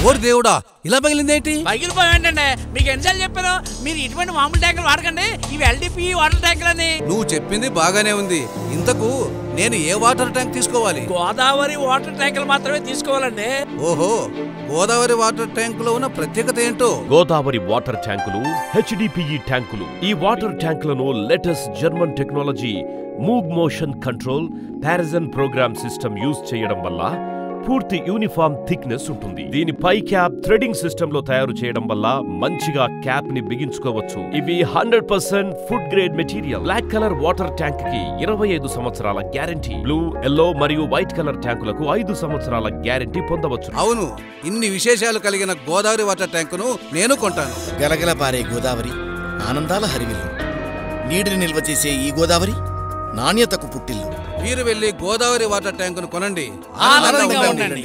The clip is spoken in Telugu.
ఓరి దేవుడా, ఇలా పగిలిందేంటి? పగిలిపోయింటండి. మీకు ఎన్నిసార్లు చెప్పారు మీరు ఇటువంటి మామూలు ట్యాంకులు వాడకండి, ఇవి ఎల్డిపి వాటర్ ట్యాంకులు అని. నువ్వు చెప్పింది బాగానే ఉంది. ఇంతకు నేను ఏ వాటర్ ట్యాంక్ తీసుకోవాలి? గోదావరి వాటర్ ట్యాంకులు మాత్రమే తీసుకోవాలండి. ఓహో, గోదావరి వాటర్ ట్యాంకులో ఉన్న ప్రత్యేకత ఏంటో? గోదావరి వాటర్ ట్యాంకులు HDPE ట్యాంకులు. ఈ వాటర్ ట్యాంకులను latest German technology move motion control parison program system use చేయడం వల్ల పూర్తి యూనిఫామ్ థిక్నెస్ ఉంటుంది. దీని పై క్యాప్ థ్రెడింగ్ సిస్టమ్ లో తయారు చేయడం వల్ల మంచిగా క్యాప్ ని బిగించుకోవచ్చు. ఇవి 100% food grade material. Black colour water tank కి 25 సంవత్సరాల గ్యారంటీ, బ్లూ, ఎల్లో మరియు వైట్ కలర్ ట్యాంకులకు 5 సంవత్సరాల గ్యారంటీ పొందవచ్చు. అవును, ఇన్ని విశేషాలు కలిగిన గోదావరి వాటర్ ట్యాంకును నేను కొంటాను. గలగల పారే గోదావరి ఆనందాల హరివిల్లు. నీటిని నిల్వ చేసే ఈ గోదావరి నాణ్యతకు పుట్టిల్లు. మీరు వెళ్లి గోదావరి వాటర్ ట్యాంకును కొనండి, ఆనందంగా ఉండండి.